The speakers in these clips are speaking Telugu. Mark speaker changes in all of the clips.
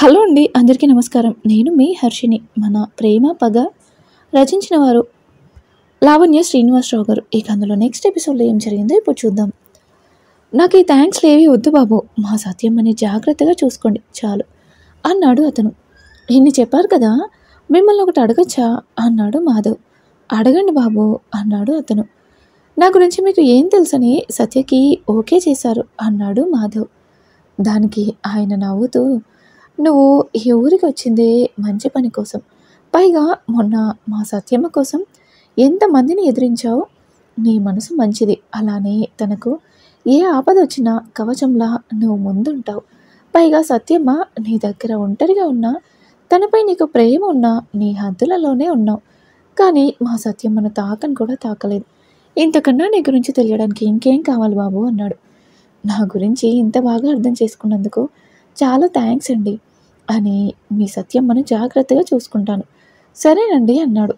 Speaker 1: హలో అండి, అందరికీ నమస్కారం. నేను మీ హర్షిని. మన ప్రేమ పగ రచించిన వారు లావణ్య శ్రీనివాసరావు గారు. ఇక అందులో నెక్స్ట్ ఎపిసోడ్లో ఏం జరిగిందో ఇప్పుడు చూద్దాం. నాకు ఈ థ్యాంక్స్ లేవి వద్దు బాబు, మా సత్యమ్మని జాగ్రత్తగా చూసుకోండి చాలు అన్నాడు అతను. ఇన్ని చెప్పారు కదా, మిమ్మల్ని ఒకటి అడగచ్చా అన్నాడు మాధవ్. అడగండి బాబు అన్నాడు అతను. నా గురించి మీకు ఏం తెలుసని సత్యకి ఓకే చేశారు అన్నాడు మాధవ్. దానికి ఆయన నవ్వుతూ, నువ్వు ఈ ఊరికి వచ్చిందే మంచి పని కోసం, పైగా మొన్న మా సత్యమ్మ కోసం ఎంతమందిని ఎదిరించావు. నీ మనసు మంచిది, అలానే తనకు ఏ ఆపద వచ్చినా కవచంలా నువ్వు ముందుంటావు. పైగా సత్యమ్మ నీ దగ్గర ఒంటరిగా ఉన్నా, తనపై నీకు ప్రేమ ఉన్నా నీ హద్దులలోనే ఉన్నావు. కానీ మా సత్యమ్మను తాకని కూడా తాకలేదు. ఇంతకన్నా నీ గురించి తెలియడానికి ఇంకేం కావాలి బాబు అన్నాడు. నా గురించి ఇంత బాగా అర్థం చేసుకున్నందుకు చాలా థ్యాంక్స్ అండి అని, మీ సత్యమ్మను జాగ్రత్తగా చూసుకుంటాను. సరేనండి అన్నాడు.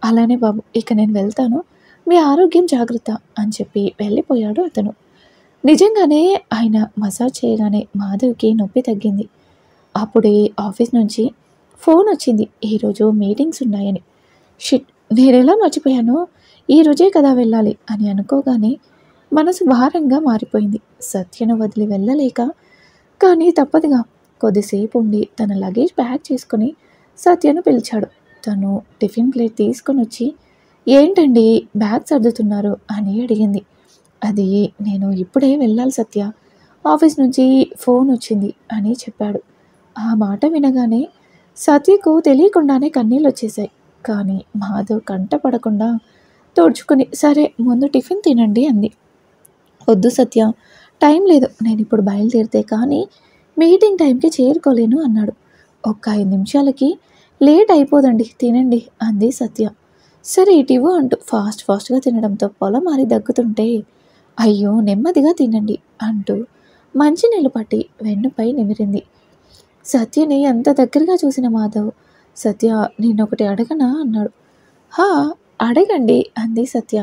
Speaker 1: అలానే బాబు, ఇక నేను వెళ్తాను, మీ ఆరోగ్యం జాగ్రత్త అని చెప్పి వెళ్ళిపోయాడు అతను. నిజంగానే ఆయన మసాజ్ చేయగానే మాధవ్కి నొప్పి తగ్గింది. అప్పుడే ఆఫీస్ నుంచి ఫోన్ వచ్చింది, ఈరోజు మీటింగ్స్ ఉన్నాయని. షిట్, నేనెలా మర్చిపోయాను, ఈరోజే కదా వెళ్ళాలి అని అనుకోగానే మనసు భారంగా మారిపోయింది. సత్యను వదిలి వెళ్ళలేక, కానీ తప్పదుగా. కొద్దిసేపు ఉండి తన లగేజ్ ప్యాక్ చేసుకుని సత్యను పిలిచాడు. తను టిఫిన్ ప్లేట్ తీసుకొని వచ్చి, ఏంటండి బ్యాగ్ సర్దుతున్నారు అని అడిగింది. అది నేను ఇప్పుడే వెళ్ళాలి సత్య, ఆఫీస్ నుంచి ఫోన్ వచ్చింది అని చెప్పాడు. ఆ మాట వినగానే సత్యకు తెలియకుండానే కన్నీళ్ళు వచ్చేసాయి. కానీ మాధవ్ కంట పడకుండా తుడుచుకుని, సరే ముందు టిఫిన్ తినండి అంది. వద్దు సత్య, టైం లేదు, నేను ఇప్పుడు బయలుదేరితే కానీ మీటింగ్ టైంకి చేరుకోలేను అన్నాడు. ఒక్క 5 నిమిషాలకి లేట్ అయిపోదండి, తినండి అంది సత్య. సరే ఇటివ్వు అంటూ ఫాస్ట్గా తినడంతో పొలమారి దగ్గుతుంటే, అయ్యో నెమ్మదిగా తినండి అంటూ మంచినీళ్ళు పట్టి వెన్నుపై నిమిరింది. సత్యని అంత దగ్గరగా చూసిన మాధవ్, సత్య నేనొకటి అడగనా అన్నాడు. హా అడగండి అంది సత్య.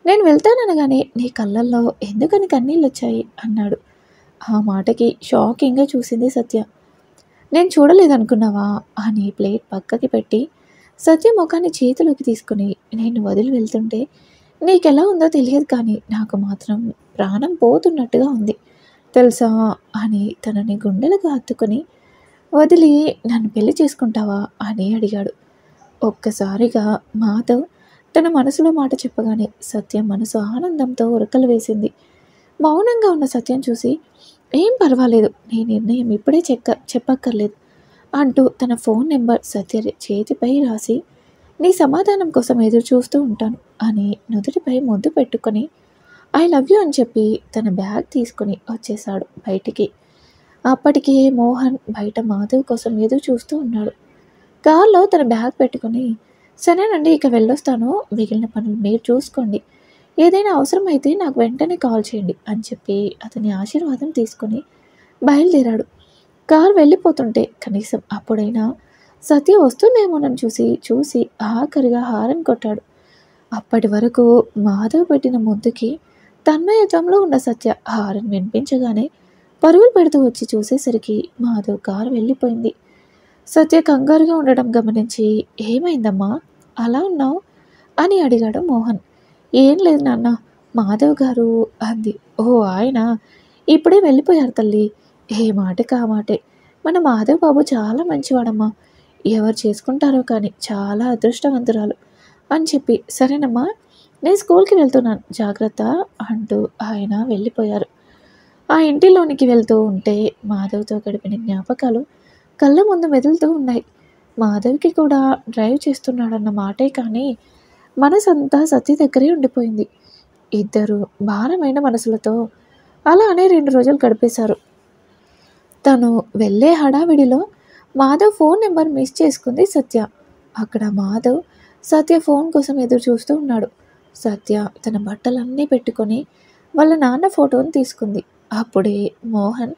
Speaker 1: నేను వెళ్తాననగానే నీ కళ్ళల్లో ఎందుకని కన్నీళ్ళు వచ్చాయి అన్నాడు. ఆ మాటకి షాకింగ్గా చూసింది సత్య. నేను చూడలేదనుకున్నావా అని ప్లేట్ పక్కకి పెట్టి సత్య ముఖాన్ని చేతిలోకి తీసుకుని, నేను వదిలి వెళ్తుంటే నీకెలా ఉందో తెలియదు కానీ నాకు మాత్రం ప్రాణం పోతున్నట్టుగా ఉంది తెలుసా అని తనని గుండెలకు హత్తుకొని వదిలి, నన్ను పెళ్లి చేసుకుంటావా అని అడిగాడు. ఒక్కసారిగా మాధవ్ తన మనసులో మాట చెప్పగానే సత్యం మనసు ఆనందంతో ఉరకలు వేసింది. మౌనంగా ఉన్న సత్యం చూసి, ఏం పర్వాలేదు, నీ నిర్ణయం ఇప్పుడే చెప్పక్కర్లేదు అంటూ తన ఫోన్ నెంబర్ సత్య చేతిపై రాసి, నీ సమాధానం కోసం ఎదురు చూస్తూ ఉంటాను అని నుదుటిపై ముద్దు పెట్టుకొని, ఐ లవ్ యూ అని చెప్పి తన బ్యాగ్ తీసుకొని వచ్చేశాడు బయటికి. అప్పటికే మోహన్ బయట మాధవ్ కోసం ఎదురు చూస్తూ ఉన్నాడు. కార్లో తన బ్యాగ్ పెట్టుకుని, సరేనండి ఇక వెళ్ళొస్తాను, మిగిలిన పనులు మీరు చూసుకోండి, ఏదైనా అవసరమైతే నాకు వెంటనే కాల్ చేయండి అని చెప్పి అతని ఆశీర్వాదం తీసుకొని బయలుదేరాడు. కారు వెళ్ళిపోతుంటే కనీసం అప్పుడైనా సత్య వస్తుందేమోనని చూసి ఆఖరిగా హారన్ కొట్టాడు. అప్పటి వరకు మాధవ్ పెట్టిన ముద్దుకి తన్మయత్వంలో ఉన్న సత్య హారన్ వినిపించగానే పరుగులు పెడుతూ వచ్చి చూసేసరికి మాధవ్ కారు వెళ్ళిపోయింది. సత్య కంగారుగా ఉండడం గమనించి, ఏమైందమ్మా అలా ఉన్నావు అని అడిగాడు మోహన్. ఏం లేదు నాన్న, మాధవ్ గారు అంది. ఓ ఆయన ఇప్పుడే వెళ్ళిపోయారు తల్లి. ఏ మాటకి ఆ మాటే, మన మాధవ్ బాబు చాలా మంచివాడమ్మా, ఎవరు చేసుకుంటారో కానీ చాలా అదృష్టవంతురాలు అని చెప్పి, సరేనమ్మా నేను స్కూల్కి వెళ్తున్నాను జాగ్రత్త అంటూ ఆయన వెళ్ళిపోయారు. ఆ ఇంటిలోనికి వెళ్తూ ఉంటే మాధవ్తో గడిపిన జ్ఞాపకాలు కళ్ళ ముందు మెదులుతూ ఉన్నాయి. మాధవ్కి కూడా డ్రైవ్ చేస్తున్నాడన్న మాటే కానీ మనసంతా సత్య దగ్గరే ఉండిపోయింది. ఇద్దరు భారమైన మనసులతో అలానే 2 రోజులు గడిపేశారు. తను వెళ్ళే హడావిడిలో మాధవ్ ఫోన్ నెంబర్ మిస్ చేసుకుంది సత్య. అక్కడ మాధవ్ సత్య ఫోన్ కోసం ఎదురు చూస్తూ ఉన్నాడు. సత్య తన బట్టలన్నీ పెట్టుకొని వాళ్ళ నాన్న ఫోటోని తీసుకుంది. అప్పుడే మోహన్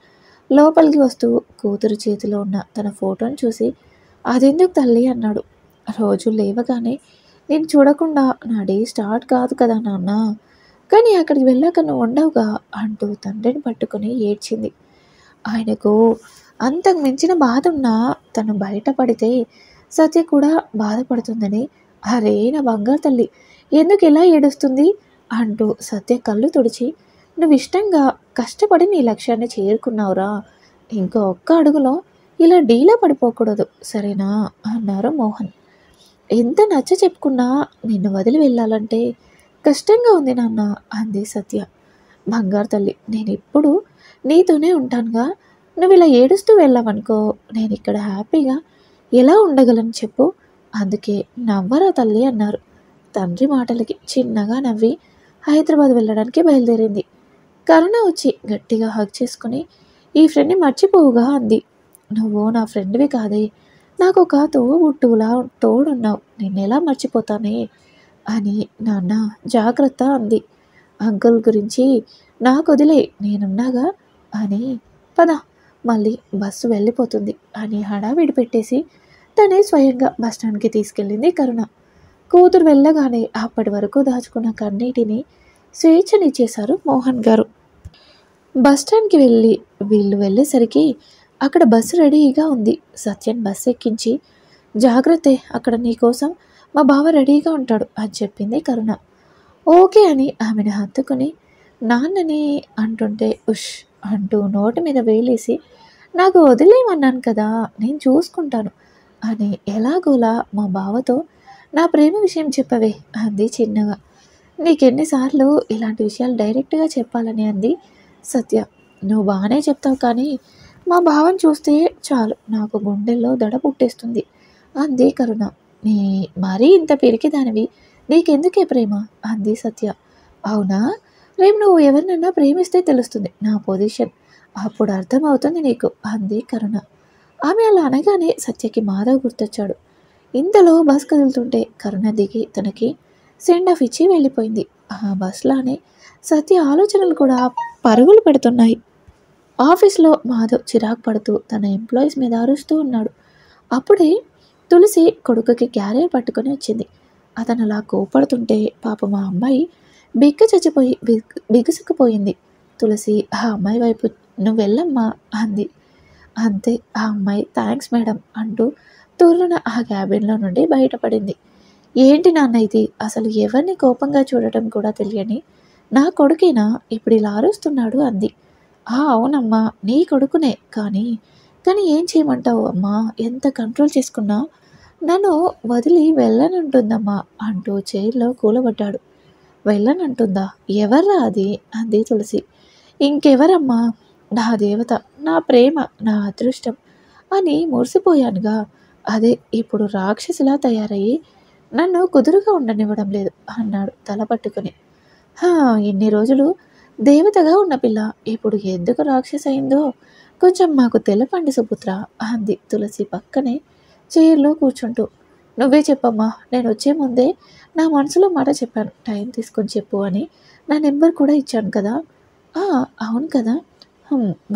Speaker 1: లోపలికి వస్తూ కూతురు చేతిలో ఉన్న తన ఫోటోని చూసి, అదెందుకు తల్లి అన్నాడు. రోజు లేవగానే నేను చూడకుండా నా డే స్టార్ట్ కాదు కదా నాన్న, కానీ అక్కడికి వెళ్ళాక నువ్వు ఉండవుగా అంటూ తండ్రిని పట్టుకొని ఏడ్చింది. ఆయనకు అంతకు మించిన బాధ ఉన్నా తను బయటపడితే సత్య కూడా బాధపడుతుందని, అరే నా బంగారు తల్లి ఎందుకు ఇలా ఏడుస్తుంది అంటూ సత్య కళ్ళు తుడిచి, నువ్వు ఇష్టంగా కష్టపడి నీ లక్ష్యాన్ని చేరుకున్నావురా, ఇంకో ఒక్క అడుగులో ఇలా డీలా పడిపోకూడదు సరేనా అన్నారు మోహన్. ఎంత నచ్చ చెప్పుకున్నా నిన్ను వదిలి వెళ్ళాలంటే కష్టంగా ఉంది నాన్న అంది సత్య. బంగారు తల్లి నేను ఎప్పుడు నీతోనే ఉంటానుగా, నువ్వు ఇలా ఏడుస్తూ వెళ్ళావనుకో నేను ఇక్కడ హ్యాపీగా ఎలా ఉండగలను చెప్పు, అందుకే నవ్వరా తల్లి అన్నారు. తండ్రి మాటలకి చిన్నగా నవ్వి హైదరాబాద్ వెళ్ళడానికి బయలుదేరింది. కరుణ వచ్చి గట్టిగా హగ్ చేసుకుని, ఈ ఫ్రెండ్ని మర్చిపోవుగా అంది. నువ్వు నా ఫ్రెండ్వి కాదే, నాకు ఒక తోబుట్టువులా తోడున్నావు, నిన్నెలా మర్చిపోతానే అని. నాన్న జాగ్రత్త అంది. అంకుల్ గురించి నాకు వదిలే నేనున్నాగా అని. పద మళ్ళీ బస్సు వెళ్ళిపోతుంది అని హడావిడి పెట్టేసి తనే స్వయంగా బస్టాండ్కి తీసుకెళ్ళింది కరుణ. కూతురు వెళ్ళగానే అప్పటి వరకు దాచుకున్న కన్నీటిని స్వేచ్ఛనిచ్చేశారు మోహన్ గారు. బస్టాండ్కి వీళ్ళు వెళ్ళేసరికి అక్కడ బస్సు రెడీగా ఉంది. సత్యన్ బస్సు ఎక్కించి, జాగ్రత్తే అక్కడ నీకోసం మా బావ రెడీగా ఉంటాడు అని చెప్పింది కరుణ. ఓకే అని ఆమెను హత్తుకుని నాన్నని అంటుంటే ఉష్ అంటూ నోటి మీద వేలేసి, నాకు వదిలేయమన్నాను కదా నేను చూసుకుంటాను అని ఎలాగోలా మా బావతో నా ప్రేమ విషయం చెప్పవే అంది చిన్నగా. నీకెన్నిసార్లు ఇలాంటి విషయాలు డైరెక్ట్గా చెప్పాలని అంది సత్య. నువ్వు బాగానే చెప్తావు కానీ మా బావని చూస్తే చాలు నాకు గుండెల్లో దడ పుట్టేస్తుంది అంది కరుణ. నీ మరీ ఇంత పెరికిదానివి, నీకెందుకే ప్రేమ అంది సత్య. అవునా, రేపు నువ్వు ఎవరినన్నా ప్రేమిస్తే తెలుస్తుంది నా పొజిషన్, అప్పుడు అర్థమవుతుంది నీకు అంది కరుణ. ఆమె అలా అనగానే సత్యకి మాధవ్ గుర్తొచ్చాడు. ఇంతలో బస్ కదులుతుంటే కరుణ దిగి తనకి సెండ్ ఆఫ్ ఇచ్చి వెళ్ళిపోయింది. ఆ బస్లానే సత్య ఆలోచనలు కూడా పరుగులు పెడుతున్నాయి. ఆఫీస్లో మాధవ్ చిరాకు పడుతూ తన ఎంప్లాయీస్ మీద అరుస్తూ ఉన్నాడు. అప్పుడే తులసి కొడుకుకి క్యారియర్ పట్టుకొని వచ్చింది. అతను అలా కోపడుతుంటే పాప మా అమ్మాయి బిక్క చచ్చిపోయి బిగుసుకుపోయింది. తులసి ఆ అమ్మాయి వైపు నువ్వు వెళ్ళమ్మా అంది. అంతే ఆ అమ్మాయి థ్యాంక్స్ మేడం అంటూ తుర్రున ఆ క్యాబిన్లో నుండి బయటపడింది. ఏంటి నాన్న ఇది, అసలు ఎవరిని కోపంగా చూడటం కూడా తెలియని నా కొడుకేనా ఇప్పుడు ఇలా అరుస్తున్నాడు అంది. అవునమ్మా నీ కొడుకునే, కానీ ఏం చేయమంటావు అమ్మా, ఎంత కంట్రోల్ చేసుకున్నా నన్ను వదిలి వెళ్ళనంటుందమ్మా అంటూ చైర్లో కూలబడ్డాడు. వెళ్ళనంటుందా, ఎవర్రా అది అంది తులసి. ఇంకెవరమ్మా, నా దేవత, నా ప్రేమ, నా అదృష్టం అని మురిసిపోయానుగా, అదే ఇప్పుడు రాక్షసిలా తయారయ్యి నన్ను కుదురుగా ఉండనివ్వడం లేదు అన్నాడు తల పట్టుకుని. ఇన్ని రోజులు దేవతగా ఉన్న పిల్ల ఇప్పుడు ఎందుకు రాక్షస అయిందో కొంచెం మాకు తెలపండి సుపుత్ర అంది తులసి పక్కనే చైర్లో కూర్చుంటూ. నువ్వే చెప్పమ్మా, నేను వచ్చే ముందే నా మనసులో మాట చెప్పాను, టైం తీసుకొని చెప్పు అని. నా నెంబర్ కూడా ఇచ్చాను కదా. అవును కదా.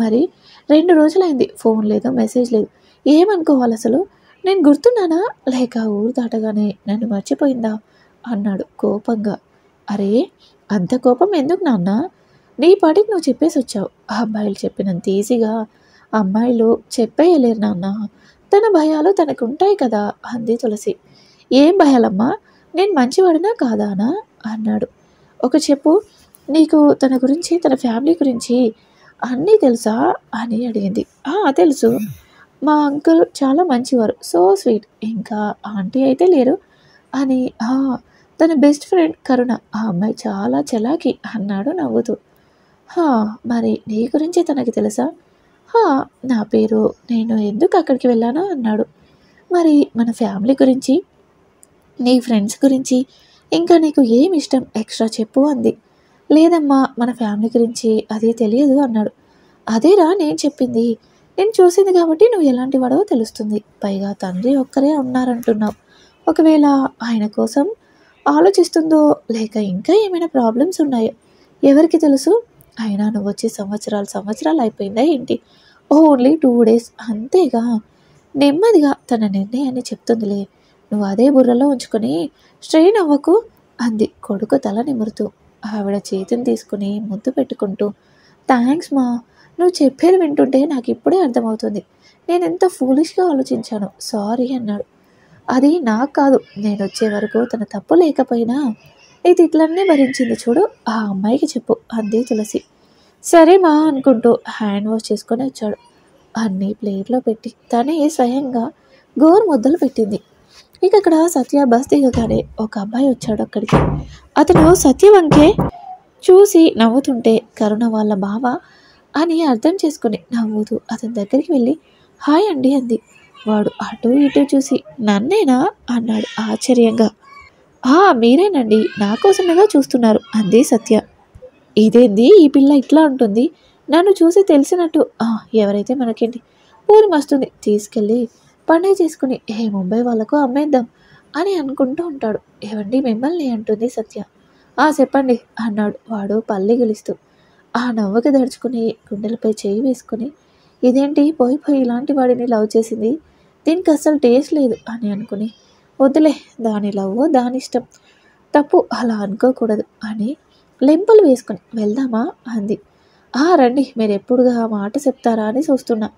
Speaker 1: మరి 2 రోజులైంది, ఫోన్ లేదు, మెసేజ్ లేదు, ఏమనుకోవాలి అసలు, నేను గుర్తున్నానా లేక ఊరు దాటగానే నన్ను మర్చిపోయిందా అన్నాడు కోపంగా. అరే అంత కోపం ఎందుకు నాన్న, నీ పాటికి నువ్వు చెప్పేసి వచ్చావు. ఆ అబ్బాయిలు చెప్పినంత ఈజీగా అమ్మాయిలు చెప్పేయలేరు నాన్న, తన భయాలు తనకుంటాయి కదా అంది తులసి. ఏం భయాలమ్మా, నేను మంచివాడినా కాదానా అన్నాడు. ఒక చెప్పు, నీకు తన గురించి తన ఫ్యామిలీ గురించి అన్నీ తెలుసా అని అడిగింది. తెలుసు, మా అంకుల్ చాలా మంచివారు, సో స్వీట్, ఇంకా ఆంటీ అయితే లేరు అని. తన బెస్ట్ ఫ్రెండ్ కరుణ, ఆ అమ్మాయి చాలా చలాకి అన్నాడు నవ్వుతూ. మరి నీ గురించి తనకి తెలుసా? నా పేరు, నేను ఎందుకు అక్కడికి వెళ్ళానో అన్నాడు. మరి మన ఫ్యామిలీ గురించి, నీ ఫ్రెండ్స్ గురించి, ఇంకా నీకు ఏమి ఇష్టం ఎక్స్ట్రా చెప్పు అంది. లేదమ్మా మన ఫ్యామిలీ గురించి అదే తెలియదు అన్నాడు. అదేరా నేను చెప్పింది, నేను చూసింది కాబట్టి నువ్వు ఎలాంటి వాడో తెలుస్తుంది, పైగా తండ్రి ఒక్కరే ఉన్నారంటున్నావు, ఒకవేళ ఆయన కోసం ఆలోచిస్తుందో లేక ఇంకా ఏమైనా ప్రాబ్లమ్స్ ఉన్నాయో ఎవరికి తెలుసు. అయినా నువ్వు వచ్చి సంవత్సరాలు అయిపోయిందా ఏంటి, ఓన్లీ 2 days అంతేగా. నెమ్మదిగా తన నిర్ణయాన్ని చెప్తుందిలే, నువ్వు అదే బుర్రలో ఉంచుకొని స్ట్రెయిన్ అవ్వకు అంది కొడుకు తల నిమురుతూ. ఆవిడ చేతిని తీసుకుని ముద్దు పెట్టుకుంటూ, థ్యాంక్స్ మా, నువ్వు చెప్పేది వింటుంటే నాకు ఇప్పుడే అర్థమవుతుంది, నేనెంత ఫూలిష్గా ఆలోచించాను, సారీ అన్నాడు. అది నాకు కాదు, నేను వచ్చే వరకు తన తప్పు లేకపోయినా ఈ తిట్లన్నీ భరించింది చూడు, ఆ అమ్మాయికి చెప్పు అంది తులసి. సరే మా అనుకుంటూ హ్యాండ్ వాష్ చేసుకొని వచ్చాడు. అన్నీ ప్లేట్లో పెట్టి తనే స్వయంగా గోరు ముద్దలు పెట్టింది. ఇక అక్కడ సత్య బస్ దిగగానే ఒక అబ్బాయి వచ్చాడు అక్కడికి. అతను సత్య వంకే చూసి నవ్వుతుంటే కరుణ వాళ్ళ బావ అని అర్థం చేసుకుని నవ్వుతూ అతని దగ్గరికి వెళ్ళి హాయ్ అండి అంది. వాడు అటు ఇటు చూసి నన్నేనా అన్నాడు ఆశ్చర్యంగా. మీరేనండి, నా కోసమేగా చూస్తున్నారు అంది సత్య. ఇదేంది ఈ పిల్ల ఇట్లా ఉంటుంది, నన్ను చూసి తెలిసినట్టు. ఎవరైతే మనకేంటి, ఊరి మస్తుంది, తీసుకెళ్ళి పండుగ చేసుకుని ముంబై వాళ్ళకు అమ్మేద్దాం అని అనుకుంటూ ఉంటాడు. ఏవండి మిమ్మల్ని అంటుంది సత్య. చెప్పండి అన్నాడు వాడు పల్లి గెలుస్తూ. ఆ నవ్వుకి దడుచుకుని గుండెలపై చేయి వేసుకుని ఇదేంటి పోయి పోయి ఇలాంటి వాడిని లవ్ చేసింది, దీనికి అస్సలు టేస్ట్ లేదు అని అనుకుని వద్దులే, దాని లవ్ దాని ఇష్టం, తప్పు అలా అనుకోకూడదు అని లెంపలు వేసుకుని వెళ్దామా అంది. రండి, మీరు ఎప్పుడుగా ఆ మాట చెప్తారా అని చూస్తున్నా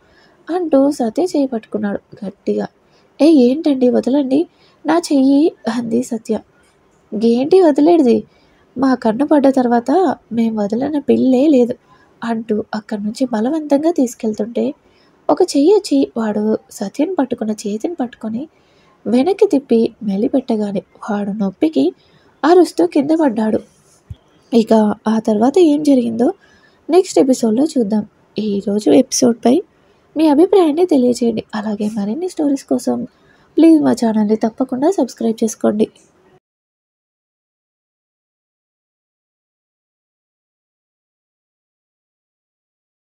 Speaker 1: అంటూ సత్య చేయి పట్టుకున్నాడు గట్టిగా. ఏంటండి వదలండి నా చెయ్యి అంది సత్య. ఏంటి వదిలేడిది, మా కన్ను పడ్డ తర్వాత మేం వదలన పిల్లే లేదు అంటూ అక్కడి నుంచి బలవంతంగా తీసుకెళ్తుంటే ఒక చెయ్యి వచ్చి వాడు సత్యను పట్టుకున్న చేతిని పట్టుకొని వెనక్కి తిప్పి మెలిపెట్టగానే వాడు నొప్పికి అరుస్తూ కింద పడ్డాడు. ఇక ఆ తర్వాత ఏం జరిగిందో నెక్స్ట్ ఎపిసోడ్లో చూద్దాం. ఈరోజు ఎపిసోడ్పై మీ అభిప్రాయాన్ని తెలియజేయండి. అలాగే మరిన్ని స్టోరీస్ కోసం ప్లీజ్ మా ఛానల్ని తప్పకుండా సబ్స్క్రైబ్ చేసుకోండి.